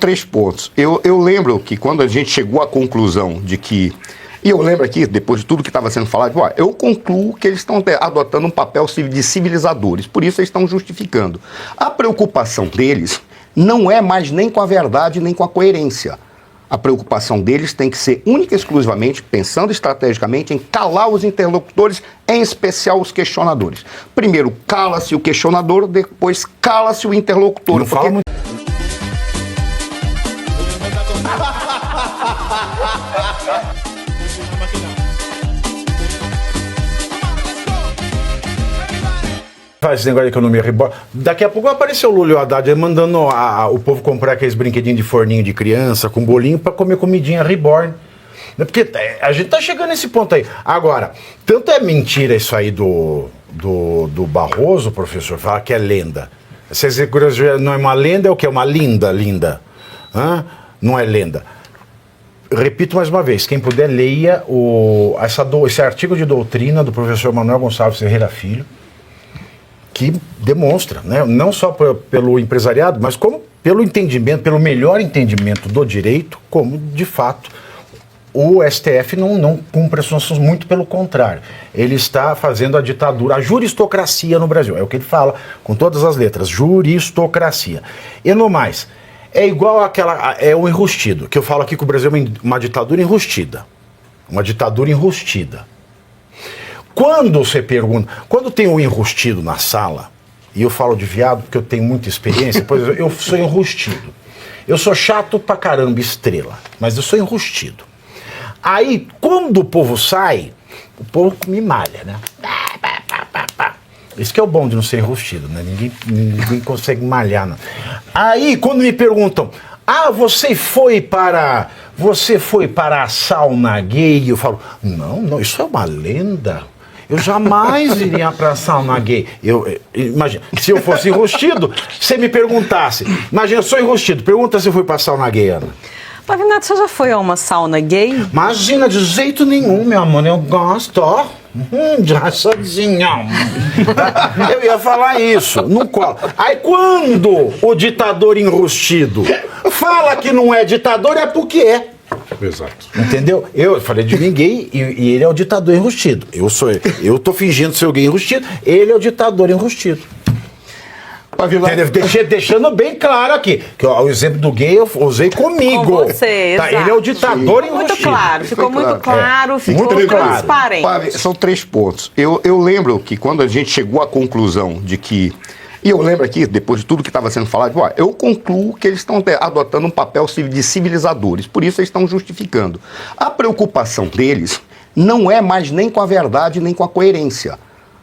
Três pontos. Eu lembro que quando a gente chegou à conclusão de que... E eu lembro aqui, depois de tudo que estava sendo falado, eu concluo que eles estão adotando um papel de civilizadores. Por isso eles estão justificando. A preocupação deles não é mais nem com a verdade, nem com a coerência. A preocupação deles tem que ser única e exclusivamente, pensando estrategicamente, em calar os interlocutores, em especial os questionadores. Primeiro cala-se o questionador, depois cala-se o interlocutor. Não fala muito. Faz esse negócio de economia reborn. Daqui a pouco vai aparecer o Lula e o Haddad mandando o povo comprar aqueles brinquedinhos de forninho de criança com bolinho pra comer comidinha reborn. Porque a gente tá chegando nesse ponto aí. Agora, tanto é mentira isso aí do Barroso, professor, falar que é lenda. Essa segurança não é uma lenda, é o que? É uma linda. Hã? Não é lenda. Repito mais uma vez, quem puder leia esse artigo de doutrina do professor Manuel Gonçalves Ferreira Filho, que demonstra, né, não só pelo empresariado, mas como pelo entendimento, pelo melhor entendimento do direito, como, de fato, o STF não cumpre as funções, muito pelo contrário. Ele está fazendo a ditadura, a juristocracia no Brasil. É o que ele fala com todas as letras, juristocracia. E no mais, é igual é o enrustido, que eu falo aqui que o Brasil é uma ditadura enrustida. Uma ditadura enrustida. Quando você pergunta, quando tem um enrustido na sala, e eu falo de viado porque eu tenho muita experiência, pois eu sou enrustido. Eu sou chato pra caramba, estrela, mas eu sou enrustido. Aí, quando o povo sai, o povo me malha, né? Isso que é o bom de não ser enrustido, né? Ninguém consegue malhar, não. Aí, quando me perguntam, você foi para a sauna gay? Eu falo, não, isso é uma lenda. Eu jamais iria pra sauna gay. Imagina, se eu fosse enrustido, você me perguntasse. Imagina, eu sou enrustido. Pergunta se eu fui pra sauna gay, Ana. Pavinato, você já foi a uma sauna gay? Imagina, de jeito nenhum, meu amor. Eu gosto, ó. Engraçadinho. Eu ia falar isso. Não cola. Aí quando o ditador enrustido fala que não é ditador, é porque é. Exato. Entendeu? Eu falei de mim gay e ele é o ditador enrustido. Eu tô fingindo ser o gay enrustido, ele é o ditador enrustido. Deixando bem claro aqui, que o exemplo do gay eu usei comigo. Com você, tá? Ele é o ditador enrustido. Muito claro, ficou muito claro, ficou muito transparente. São três pontos. Eu lembro que quando a gente chegou à conclusão de que... E eu lembro aqui, depois de tudo que estava sendo falado, eu concluo que eles estão adotando um papel de civilizadores. Por isso eles estão justificando. A preocupação deles não é mais nem com a verdade, nem com a coerência.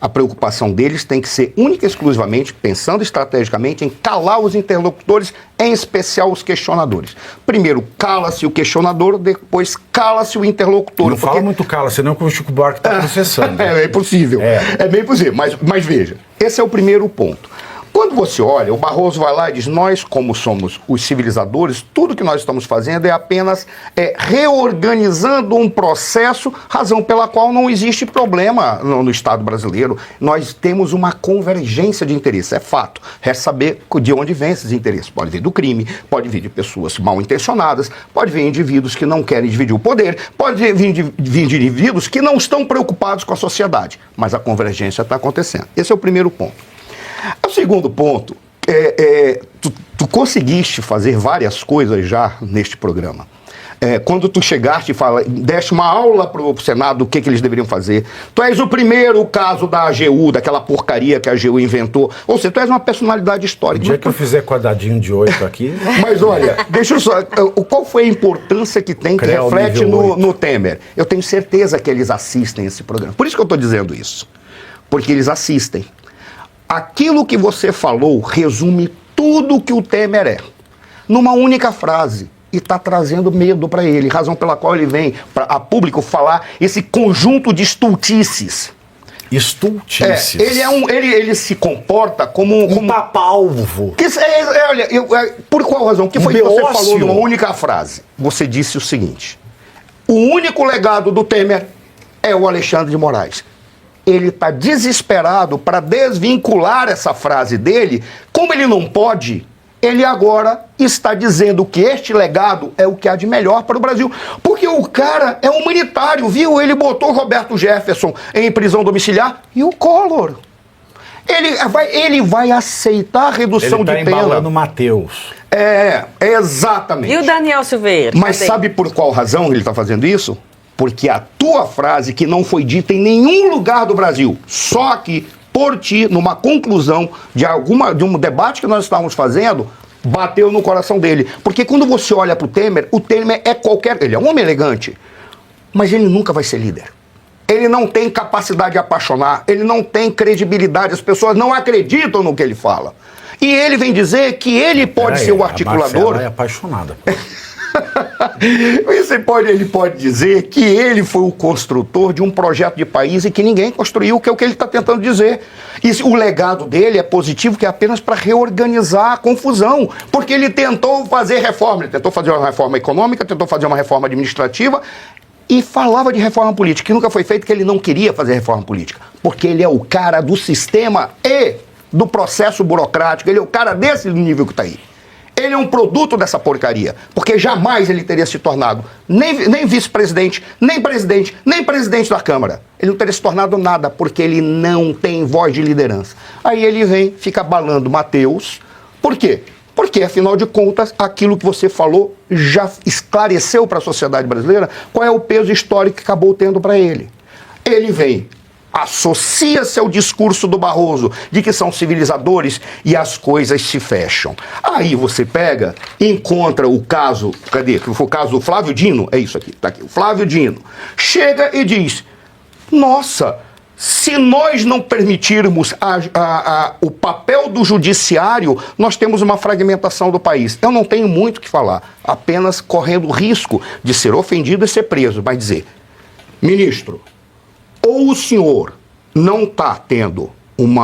A preocupação deles tem que ser única e exclusivamente, pensando estrategicamente, em calar os interlocutores, em especial os questionadores. Primeiro cala-se o questionador, depois cala-se o interlocutor. Não fala muito cala-se, não, que o Chico Buarque está processando. É possível. É bem possível. Mas veja, esse é o primeiro ponto. Quando você olha, o Barroso vai lá e diz, nós, como somos os civilizadores, tudo que nós estamos fazendo é apenas reorganizando um processo, razão pela qual não existe problema no Estado brasileiro. Nós temos uma convergência de interesses, é fato. Resta saber de onde vem esses interesses. Pode vir do crime, pode vir de pessoas mal intencionadas, pode vir de indivíduos que não querem dividir o poder, pode vir de indivíduos que não estão preocupados com a sociedade. Mas a convergência está acontecendo. Esse é o primeiro ponto. O segundo ponto, tu conseguiste fazer várias coisas já neste programa. Quando tu chegaste e deste uma aula para o Senado do que eles deveriam fazer. Tu és o primeiro caso da AGU, daquela porcaria que a AGU inventou. Ou seja, tu és uma personalidade histórica. O dia que eu fizer quadradinho de 8 aqui... Mas olha, deixa eu só... Qual foi a importância que tem, que reflete no Temer? Eu tenho certeza que eles assistem esse programa. Por isso que eu estou dizendo isso. Porque eles assistem. Aquilo que você falou resume tudo que o Temer é, numa única frase, e está trazendo medo para ele, razão pela qual ele vem a público falar esse conjunto de estultices. Estultices? Ele se comporta como um papalvo. Por qual razão? O que foi que você falou numa única frase? Você disse o seguinte, o único legado do Temer é o Alexandre de Moraes. Ele está desesperado para desvincular essa frase dele. Como ele não pode, ele agora está dizendo que este legado é o que há de melhor para o Brasil. Porque o cara é humanitário, viu? Ele botou o Roberto Jefferson em prisão domiciliar e o Collor. Ele vai aceitar a redução de pena. Ele está embalando o Matheus. Exatamente. E o Daniel Silveira? Mas sabe por qual razão ele está fazendo isso? Porque a tua frase, que não foi dita em nenhum lugar do Brasil, só que por ti, numa conclusão de um debate que nós estávamos fazendo, bateu no coração dele. Porque quando você olha para o Temer ele é um homem elegante, mas ele nunca vai ser líder. Ele não tem capacidade de apaixonar, ele não tem credibilidade, as pessoas não acreditam no que ele fala. E ele vem dizer que ele pode ser o articulador. Ela é apaixonada. Ele pode dizer que ele foi o construtor de um projeto de país e que ninguém construiu, que é o que ele está tentando dizer. E o legado dele é positivo, que é apenas para reorganizar a confusão, porque ele tentou fazer reforma, ele tentou fazer uma reforma econômica, tentou fazer uma reforma administrativa e falava de reforma política, que nunca foi feito, que ele não queria fazer reforma política, porque ele é o cara do sistema e do processo burocrático, ele é o cara desse nível que está aí. Ele é um produto dessa porcaria, porque jamais ele teria se tornado nem vice-presidente, nem presidente da Câmara. Ele não teria se tornado nada, porque ele não tem voz de liderança. Aí ele vem, fica abalando Matheus. Por quê? Porque, afinal de contas, aquilo que você falou já esclareceu para a sociedade brasileira qual é o peso histórico que acabou tendo para ele. Ele vem, associa-se ao discurso do Barroso de que são civilizadores e as coisas se fecham. Aí você pega, encontra o caso, cadê? Que foi o caso do Flávio Dino, é isso aqui, tá aqui, o Flávio Dino. Chega e diz, nossa, se nós não permitirmos o papel do judiciário, nós temos uma fragmentação do país. Eu não tenho muito o que falar, apenas correndo o risco de ser ofendido e ser preso, mas dizer, ministro, ou o senhor não está tendo um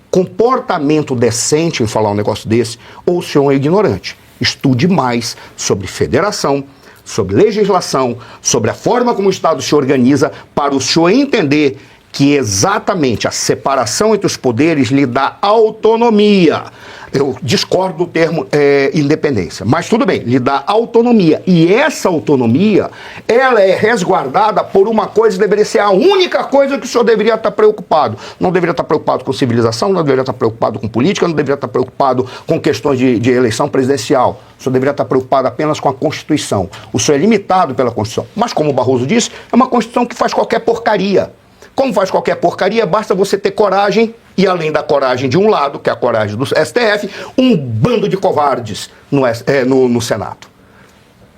comportamento decente em falar um negócio desse, ou o senhor é ignorante. Estude mais sobre federação, sobre legislação, sobre a forma como o Estado se organiza, para o senhor entender que exatamente a separação entre os poderes lhe dá autonomia. Eu discordo do termo independência, mas tudo bem, lhe dá autonomia. E essa autonomia, ela é resguardada por uma coisa que deveria ser a única coisa que o senhor deveria estar preocupado. Não deveria estar preocupado com civilização, não deveria estar preocupado com política, não deveria estar preocupado com questões de eleição presidencial. O senhor deveria estar preocupado apenas com a Constituição. O senhor é limitado pela Constituição. Mas, como o Barroso disse, é uma Constituição que faz qualquer porcaria. Como faz qualquer porcaria, basta você ter coragem, e além da coragem de um lado, que é a coragem do STF, um bando de covardes no Senado.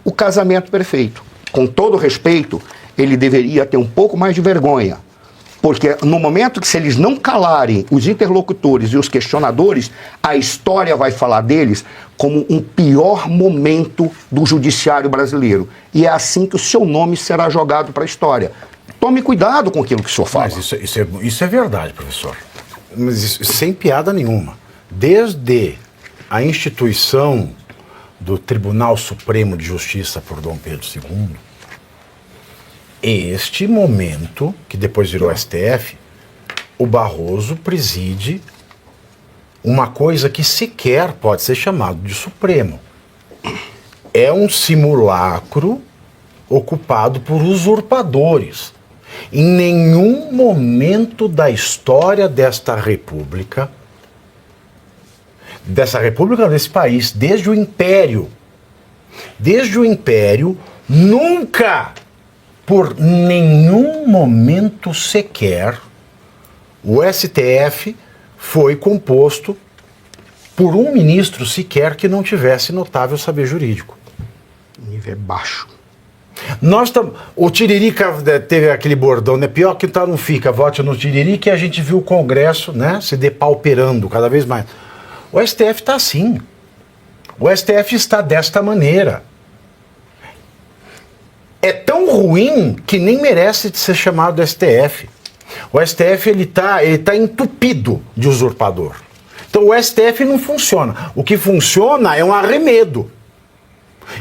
O casamento perfeito. Com todo respeito, ele deveria ter um pouco mais de vergonha, porque no momento que, se eles não calarem os interlocutores e os questionadores, a história vai falar deles como um pior momento do judiciário brasileiro. E é assim que o seu nome será jogado para a história. Tome cuidado com aquilo que o senhor fala. Mas isso é verdade, professor. Mas isso, sem piada nenhuma. Desde a instituição do Tribunal Supremo de Justiça por Dom Pedro II, este momento, que depois virou STF, o Barroso preside uma coisa que sequer pode ser chamado de Supremo. É um simulacro ocupado por usurpadores. Em nenhum momento da história desse país, desde o Império, nunca, por nenhum momento sequer, o STF foi composto por um ministro sequer que não tivesse notável saber jurídico. O nível é baixo. O Tiririca teve aquele bordão, né? Pior que tá, não fica, vote no Tiririca, e a gente viu o Congresso, né, se depauperando cada vez mais. O STF está assim. O STF está desta maneira. É tão ruim que nem merece de ser chamado STF. O STF ele tá entupido de usurpador. Então o STF não funciona. O que funciona é um arremedo.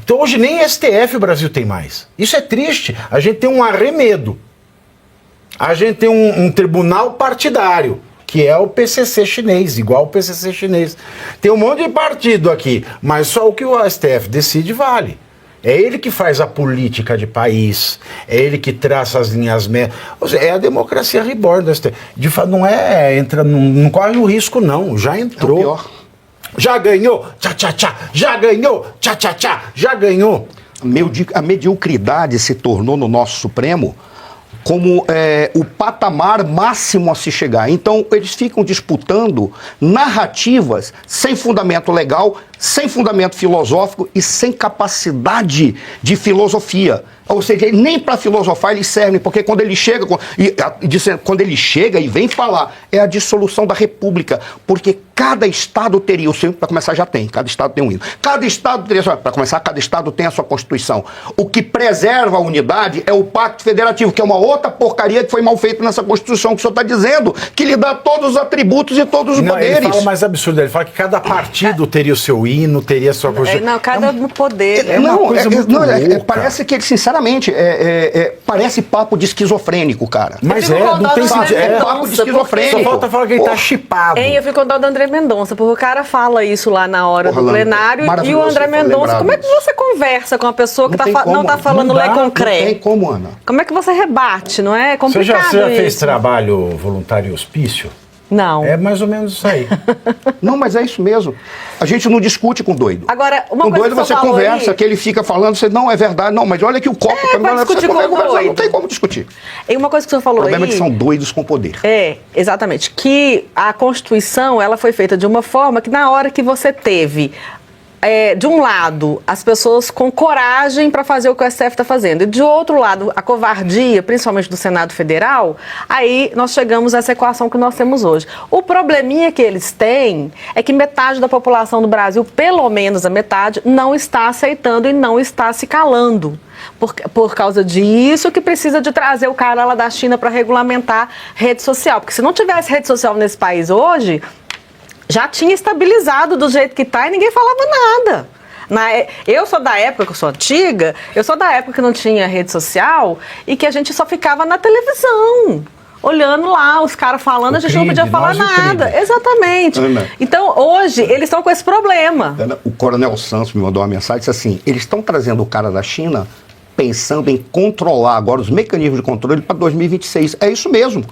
Então hoje nem STF o Brasil tem mais. Isso é triste. A gente tem um arremedo. A gente tem um tribunal partidário, que é o PCC chinês, igual o PCC chinês. Tem um monte de partido aqui, mas só o que o STF decide vale. É ele que faz a política de país, é ele que traça as linhas médias. Ou seja, é a democracia reborn do STF. De fato, não não corre o risco, não. Já entrou. É o pior. Já ganhou, tchá, tchá, tchá. Já ganhou, tchá, tchá, tchá. Já ganhou. A mediocridade se tornou no nosso Supremo como o patamar máximo a se chegar. Então, eles ficam disputando narrativas sem fundamento legal, sem fundamento filosófico e sem capacidade de filosofia. Ou seja, nem para filosofar eles servem, porque quando ele chega e vem falar, é a dissolução da República, porque cada estado teria o seu, para começar já tem, cada estado tem um hino. Cada estado teria, para começar, cada estado tem a sua Constituição. O que preserva a unidade é o Pacto Federativo, que é uma outra porcaria que foi mal feita nessa Constituição, que o senhor está dizendo, que lhe dá todos os atributos e todos os poderes. Ele fala mais absurdo, ele fala que cada partido teria o seu hino, teria a sua Constituição. Não, cada poder. É uma coisa muito louca. Parece que ele, sinceramente, parece papo de esquizofrênico, cara. Mas não tem sentido. É papo de esquizofrênico. Só falta falar que ele tá chipado. Eu fico com dó do André Mendonça, porque o cara fala isso lá na hora do plenário e o André Mendonça, como é que você conversa com uma pessoa que não tá falando lei concreta? Não tem como, Ana. Como é que você rebate, não é? É complicado Você já fez trabalho voluntário em hospício? Não. É mais ou menos isso aí. Não, mas é isso mesmo. A gente não discute com doido. Agora, uma com coisa doido que você falou conversa, aí, que ele fica falando, você não é verdade, não, mas olha que o copo vai discutir com o doido. Não tem como discutir. E uma coisa que o senhor falou O problema aí, é que são doidos com poder. Exatamente. Que a Constituição, ela foi feita de uma forma que na hora que você teve de um lado, as pessoas com coragem para fazer o que o STF está fazendo, e de outro lado, a covardia, principalmente do Senado Federal, aí nós chegamos a essa equação que nós temos hoje. O probleminha que eles têm é que metade da população do Brasil, pelo menos a metade, não está aceitando e não está se calando. Por causa disso que precisa de trazer o cara lá da China para regulamentar rede social. Porque se não tivesse rede social nesse país hoje, já tinha estabilizado do jeito que está e ninguém falava nada. Eu sou da época, que eu sou antiga, eu sou da época que não tinha rede social e que a gente só ficava na televisão, olhando lá, os caras falando, a gente não podia falar nada. Exatamente. Então, hoje, eles estão com esse problema. O Coronel Santos me mandou uma mensagem, disse assim, eles estão trazendo o cara da China pensando em controlar agora os mecanismos de controle para 2026. É isso mesmo.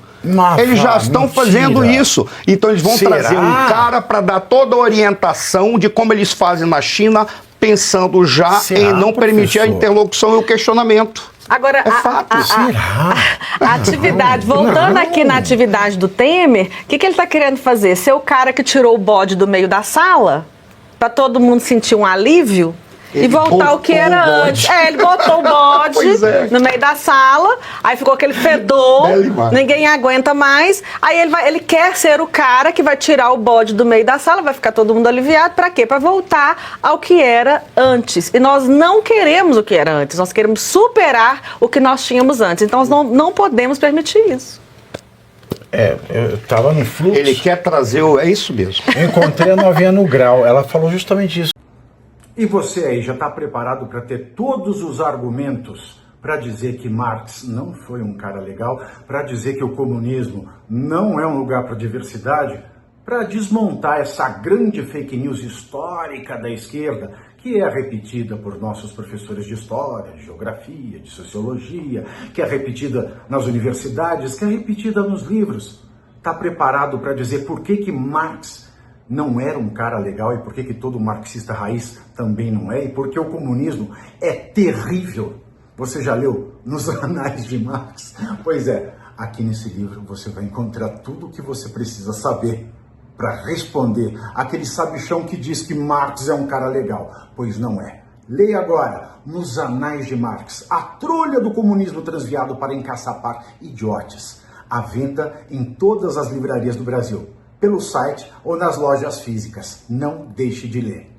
Eles já estão fazendo isso. Então eles vão trazer um cara para dar toda a orientação de como eles fazem na China, pensando já em não permitir a interlocução e o questionamento. Agora, é fato. A atividade, voltando aqui na atividade do Temer, o que ele está querendo fazer? Ser o cara que tirou o bode do meio da sala, para todo mundo sentir um alívio? E voltar ao que era antes. Ele botou o bode no meio da sala, aí ficou aquele fedor, ninguém aguenta mais. Aí ele quer ser o cara que vai tirar o bode do meio da sala, vai ficar todo mundo aliviado. Pra quê? Pra voltar ao que era antes. E nós não queremos o que era antes, nós queremos superar o que nós tínhamos antes. Então nós não podemos permitir isso. Eu tava no fluxo. Ele quer trazer é isso mesmo. Eu encontrei a novinha no grau, ela falou justamente isso. E você aí já está preparado para ter todos os argumentos para dizer que Marx não foi um cara legal, para dizer que o comunismo não é um lugar para diversidade, para desmontar essa grande fake news histórica da esquerda, que é repetida por nossos professores de história, de geografia, de sociologia, que é repetida nas universidades, que é repetida nos livros. Está preparado para dizer por que Marx não era um cara legal e por que todo marxista raiz também não é, e porque o comunismo é terrível. Você já leu Nos Anais de Marx? Pois é, aqui nesse livro você vai encontrar tudo o que você precisa saber para responder aquele sabichão que diz que Marx é um cara legal, pois não é. Leia agora Nos Anais de Marx, a trolha do comunismo transviado para encaçapar idiotes. À venda em todas as livrarias do Brasil, pelo site ou nas lojas físicas. Não deixe de ler.